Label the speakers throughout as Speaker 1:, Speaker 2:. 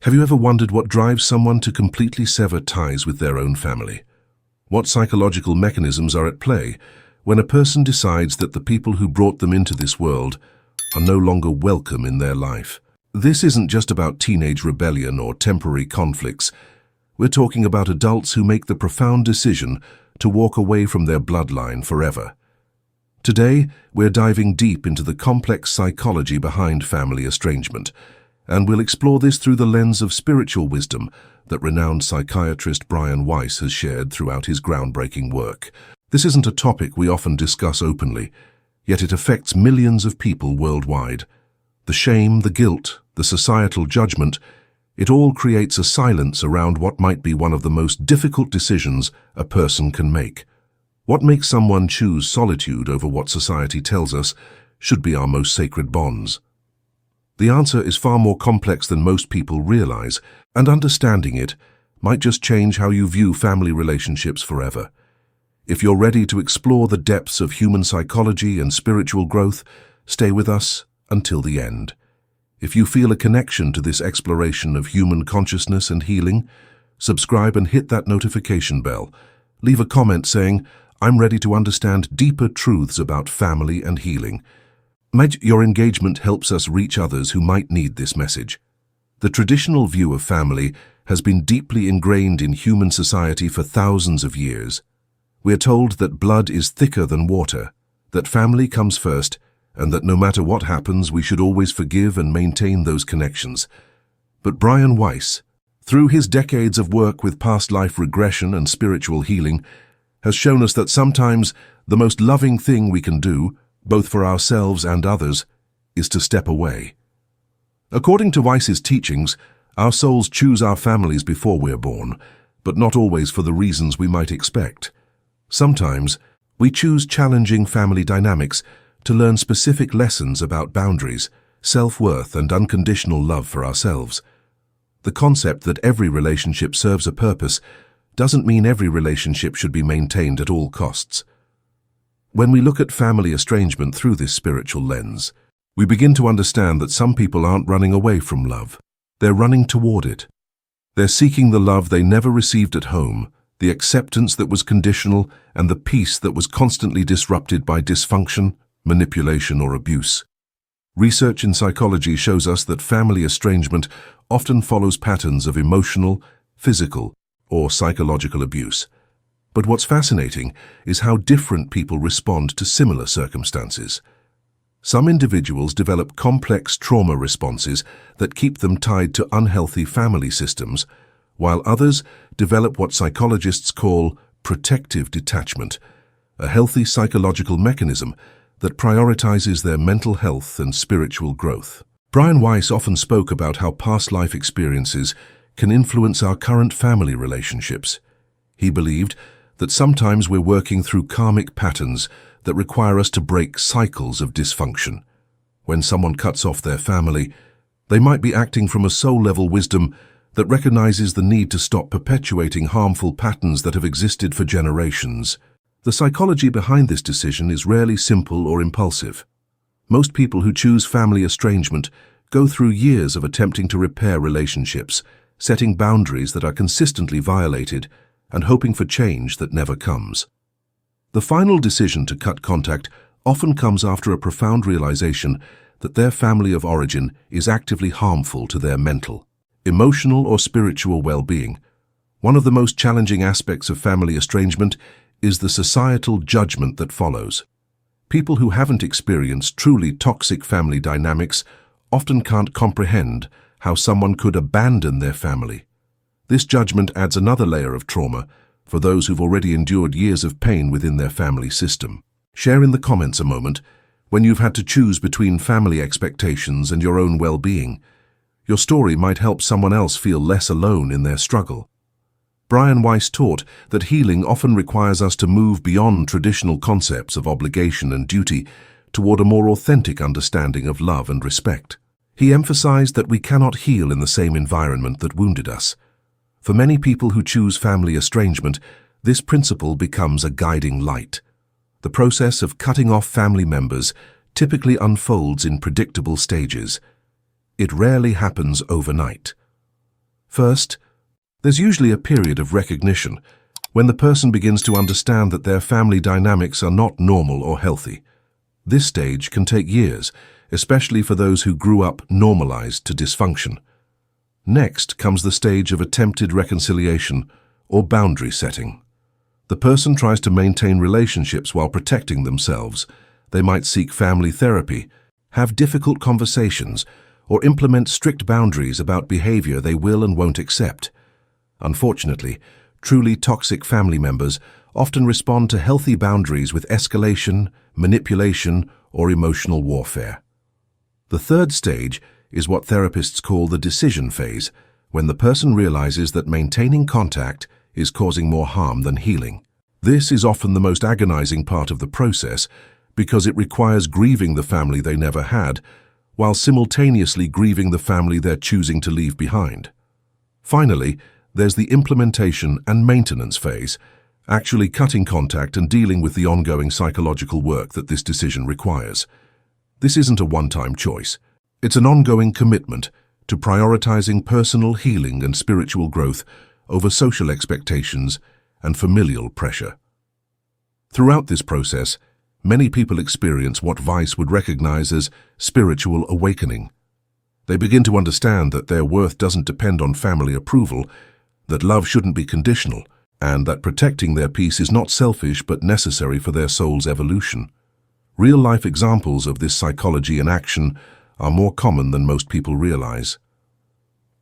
Speaker 1: Have you ever wondered what drives someone to completely sever ties with their own family? What psychological mechanisms are at play when a person decides that the people who brought them into this world are no longer welcome in their life? This isn't just about teenage rebellion or temporary conflicts. We're talking about adults who make the profound decision to walk away from their bloodline forever. Today, we're diving deep into the complex psychology behind family estrangement, and we'll explore this through the lens of spiritual wisdom that renowned psychiatrist Brian Weiss has shared throughout his groundbreaking work. This isn't a topic we often discuss openly, yet it affects millions of people worldwide. The shame, the guilt, the societal judgment, it all creates a silence around what might be one of the most difficult decisions a person can make. What makes someone choose solitude over what society tells us should be our most sacred bonds? The answer is far more complex than most people realize, and understanding it might just change how you view family relationships forever. If you're ready to explore the depths of human psychology and spiritual growth, stay with us until the end. If you feel a connection to this exploration of human consciousness and healing, subscribe and hit that notification bell. Leave a comment saying, "I'm ready to understand deeper truths about family and healing." Your engagement helps us reach others who might need this message. The traditional view of family has been deeply ingrained in human society for thousands of years. We are told that blood is thicker than water, that family comes first, and that no matter what happens, we should always forgive and maintain those connections. But Brian Weiss, through his decades of work with past life regression and spiritual healing, has shown us that sometimes the most loving thing we can do, both for ourselves and others, is to step away. According to Weiss's teachings, our souls choose our families before we're born, but not always for the reasons we might expect. Sometimes, we choose challenging family dynamics to learn specific lessons about boundaries, self-worth, and unconditional love for ourselves. The concept that every relationship serves a purpose doesn't mean every relationship should be maintained at all costs. When we look at family estrangement through this spiritual lens, we begin to understand that some people aren't running away from love. They're running toward it. They're seeking the love they never received at home, the acceptance that was conditional, and the peace that was constantly disrupted by dysfunction, manipulation, or abuse. Research in psychology shows us that family estrangement often follows patterns of emotional, physical, or psychological abuse. But what's fascinating is how different people respond to similar circumstances. Some individuals develop complex trauma responses that keep them tied to unhealthy family systems, while others develop what psychologists call protective detachment, a healthy psychological mechanism that prioritizes their mental health and spiritual growth. Brian Weiss often spoke about how past life experiences can influence our current family relationships. He believed that sometimes we're working through karmic patterns that require us to break cycles of dysfunction. When someone cuts off their family, they might be acting from a soul-level wisdom that recognizes the need to stop perpetuating harmful patterns that have existed for generations. The psychology behind this decision is rarely simple or impulsive. Most people who choose family estrangement go through years of attempting to repair relationships, setting boundaries that are consistently violated, and hoping for change that never comes. The final decision to cut contact often comes after a profound realization that their family of origin is actively harmful to their mental, emotional, or spiritual well-being. One of the most challenging aspects of family estrangement is the societal judgment that follows. People who haven't experienced truly toxic family dynamics often can't comprehend how someone could abandon their family. This judgment adds another layer of trauma for those who've already endured years of pain within their family system. Share in the comments a moment when you've had to choose between family expectations and your own well-being. Your story might help someone else feel less alone in their struggle. Brian Weiss taught that healing often requires us to move beyond traditional concepts of obligation and duty toward a more authentic understanding of love and respect. He emphasized that we cannot heal in the same environment that wounded us. For many people who choose family estrangement, this principle becomes a guiding light. The process of cutting off family members typically unfolds in predictable stages. It rarely happens overnight. First, there's usually a period of recognition when the person begins to understand that their family dynamics are not normal or healthy. This stage can take years, especially for those who grew up normalized to dysfunction. Next comes the stage of attempted reconciliation or boundary setting. The person tries to maintain relationships while protecting themselves. They might seek family therapy, have difficult conversations, or implement strict boundaries about behavior they will and won't accept. Unfortunately, truly toxic family members often respond to healthy boundaries with escalation, manipulation, or emotional warfare. The third stage is what therapists call the decision phase, when the person realizes that maintaining contact is causing more harm than healing. This is often the most agonizing part of the process because it requires grieving the family they never had, while simultaneously grieving the family they're choosing to leave behind. Finally, there's the implementation and maintenance phase, actually cutting contact and dealing with the ongoing psychological work that this decision requires. This isn't a one-time choice. It's an ongoing commitment to prioritizing personal healing and spiritual growth over social expectations and familial pressure. Throughout this process, many people experience what Weiss would recognize as spiritual awakening. They begin to understand that their worth doesn't depend on family approval, that love shouldn't be conditional, and that protecting their peace is not selfish but necessary for their soul's evolution. Real-life examples of this psychology in action are more common than most people realize.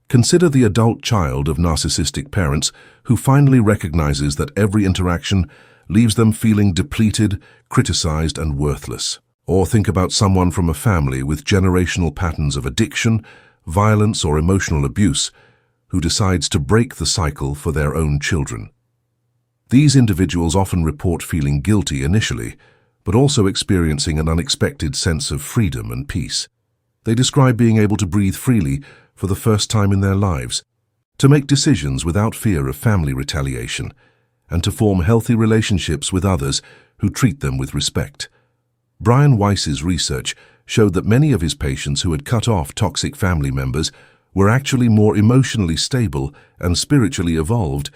Speaker 1: Consider the adult child of narcissistic parents who finally recognizes that every interaction leaves them feeling depleted, criticized, and worthless. Or think about someone from a family with generational patterns of addiction, violence, or emotional abuse who decides to break the cycle for their own children. These individuals often report feeling guilty initially, but also experiencing an unexpected sense of freedom and peace. They describe being able to breathe freely for the first time in their lives, to make decisions without fear of family retaliation, and to form healthy relationships with others who treat them with respect. Brian Weiss's research showed that many of his patients who had cut off toxic family members were actually more emotionally stable and spiritually evolved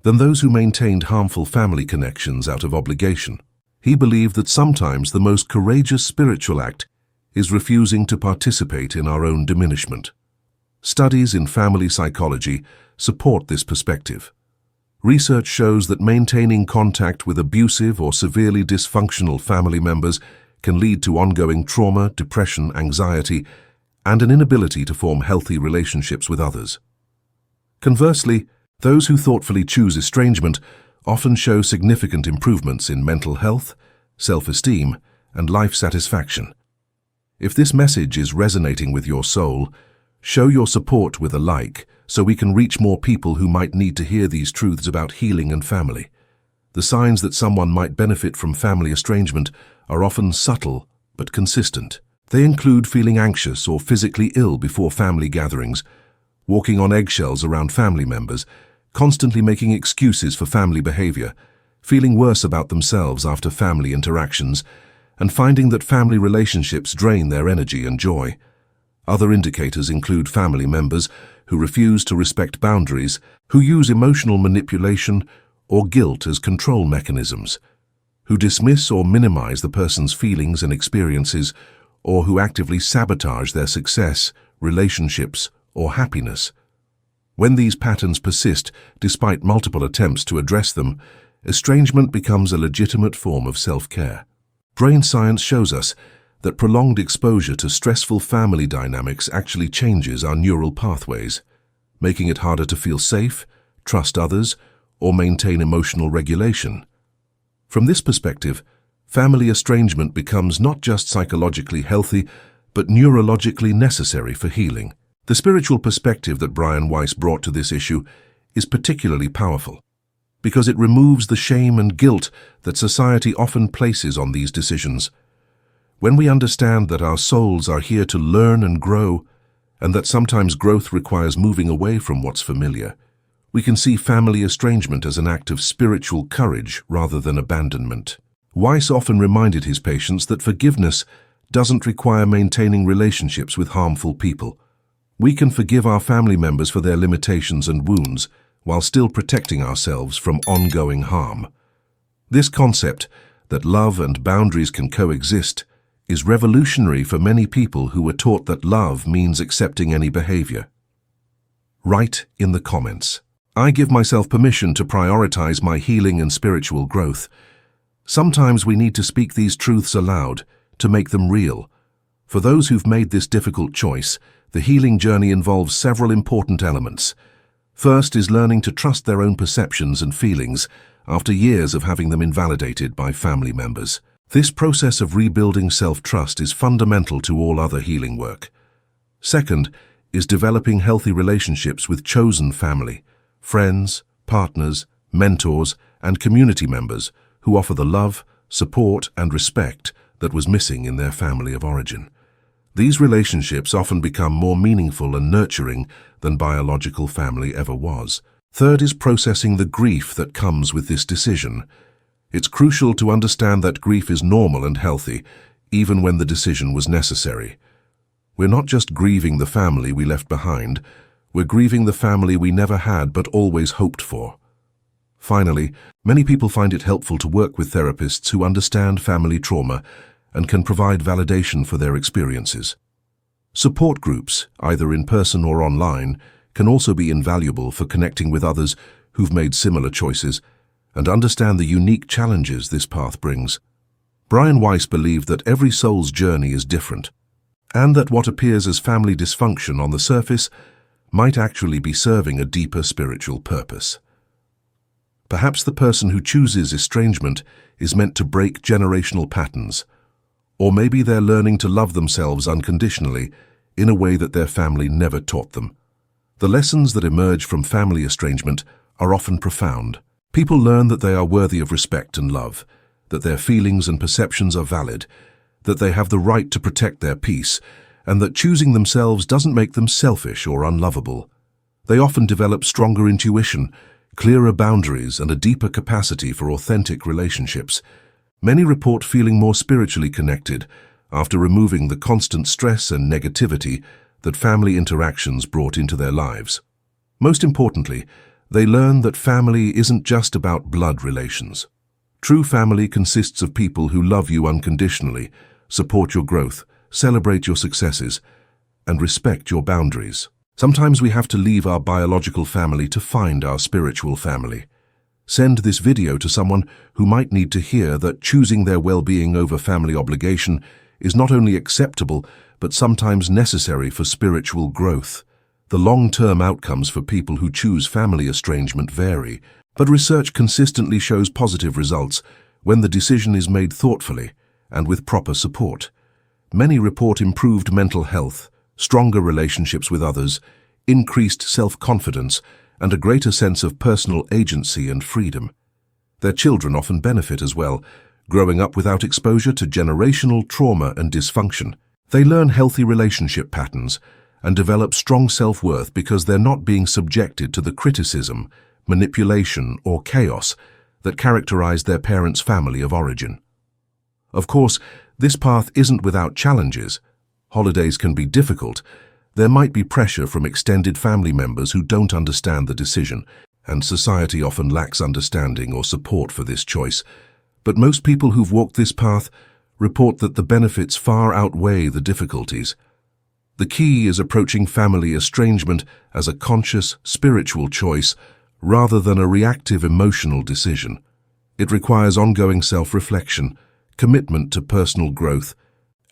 Speaker 1: than those who maintained harmful family connections out of obligation. He believed that sometimes the most courageous spiritual act is refusing to participate in our own diminishment. Studies in family psychology support this perspective. Research shows that maintaining contact with abusive or severely dysfunctional family members can lead to ongoing trauma, depression, anxiety, and an inability to form healthy relationships with others. Conversely, those who thoughtfully choose estrangement often show significant improvements in mental health, self-esteem, and life satisfaction. If this message is resonating with your soul, show your support with a like so we can reach more people who might need to hear these truths about healing and family. The signs that someone might benefit from family estrangement are often subtle but consistent. They include feeling anxious or physically ill before family gatherings, walking on eggshells around family members, constantly making excuses for family behavior, feeling worse about themselves after family interactions, and finding that family relationships drain their energy and joy. Other indicators include family members who refuse to respect boundaries, who use emotional manipulation or guilt as control mechanisms, who dismiss or minimize the person's feelings and experiences, or who actively sabotage their success, relationships, or happiness. When these patterns persist, despite multiple attempts to address them, estrangement becomes a legitimate form of self-care. Brain science shows us that prolonged exposure to stressful family dynamics actually changes our neural pathways, making it harder to feel safe, trust others, or maintain emotional regulation. From this perspective, family estrangement becomes not just psychologically healthy, but neurologically necessary for healing. The spiritual perspective that Brian Weiss brought to this issue is particularly powerful, because it removes the shame and guilt that society often places on these decisions. When we understand that our souls are here to learn and grow, and that sometimes growth requires moving away from what's familiar, we can see family estrangement as an act of spiritual courage rather than abandonment. Weiss often reminded his patients that forgiveness doesn't require maintaining relationships with harmful people. We can forgive our family members for their limitations and wounds while still protecting ourselves from ongoing harm. This concept, that love and boundaries can coexist, is revolutionary for many people who were taught that love means accepting any behavior. Write in the comments, "I give myself permission to prioritize my healing and spiritual growth." Sometimes we need to speak these truths aloud to make them real. For those who've made this difficult choice, the healing journey involves several important elements. First is learning to trust their own perceptions and feelings after years of having them invalidated by family members. This process of rebuilding self-trust is fundamental to all other healing work. Second is developing healthy relationships with chosen family, friends, partners, mentors, and community members who offer the love, support, and respect that was missing in their family of origin. These relationships often become more meaningful and nurturing than biological family ever was. Third is processing the grief that comes with this decision. It's crucial to understand that grief is normal and healthy, even when the decision was necessary. We're not just grieving the family we left behind, we're grieving the family we never had but always hoped for. Finally, many people find it helpful to work with therapists who understand family trauma and can provide validation for their experiences. Support groups, either in person or online, can also be invaluable for connecting with others who've made similar choices and understand the unique challenges this path brings. Brian Weiss believed that every soul's journey is different, and that what appears as family dysfunction on the surface might actually be serving a deeper spiritual purpose. Perhaps the person who chooses estrangement is meant to break generational patterns, or maybe they're learning to love themselves unconditionally in a way that their family never taught them. The lessons that emerge from family estrangement are often profound. People learn that they are worthy of respect and love, that their feelings and perceptions are valid, that they have the right to protect their peace, and that choosing themselves doesn't make them selfish or unlovable. They often develop stronger intuition, clearer boundaries, and a deeper capacity for authentic relationships. Many report feeling more spiritually connected after removing the constant stress and negativity that family interactions brought into their lives. Most importantly, they learn that family isn't just about blood relations. True family consists of people who love you unconditionally, support your growth, celebrate your successes, and respect your boundaries. Sometimes we have to leave our biological family to find our spiritual family. Send this video to someone who might need to hear that choosing their well-being over family obligation is not only acceptable, but sometimes necessary for spiritual growth. The long-term outcomes for people who choose family estrangement vary, but research consistently shows positive results when the decision is made thoughtfully and with proper support. Many report improved mental health, stronger relationships with others, increased self-confidence, and a greater sense of personal agency and freedom. Their children often benefit as well, growing up without exposure to generational trauma and dysfunction. They learn healthy relationship patterns and develop strong self-worth because they're not being subjected to the criticism, manipulation, or chaos that characterized their parents' family of origin. Of course, this path isn't without challenges. Holidays can be difficult. There might be pressure from extended family members who don't understand the decision, and society often lacks understanding or support for this choice. But most people who've walked this path report that the benefits far outweigh the difficulties. The key is approaching family estrangement as a conscious, spiritual choice rather than a reactive emotional decision. It requires ongoing self-reflection, commitment to personal growth,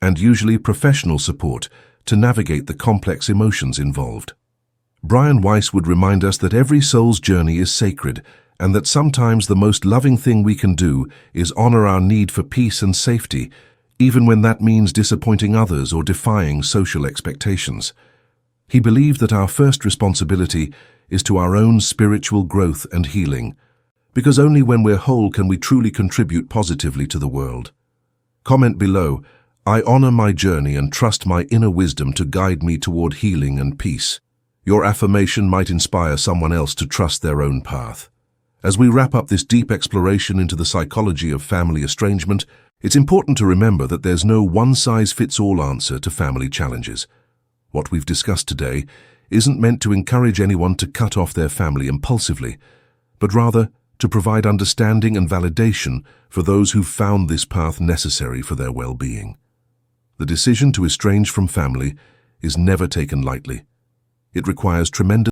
Speaker 1: and usually professional support to navigate the complex emotions involved. Brian Weiss would remind us that every soul's journey is sacred, and that sometimes the most loving thing we can do is honor our need for peace and safety, even when that means disappointing others or defying social expectations. He believed that our first responsibility is to our own spiritual growth and healing, because only when we're whole can we truly contribute positively to the world. Comment below, "I honor my journey and trust my inner wisdom to guide me toward healing and peace." Your affirmation might inspire someone else to trust their own path. As we wrap up this deep exploration into the psychology of family estrangement, it's important to remember that there's no one-size-fits-all answer to family challenges. What we've discussed today isn't meant to encourage anyone to cut off their family impulsively, but rather to provide understanding and validation for those who've found this path necessary for their well-being. The decision to estrange from family is never taken lightly. It requires tremendous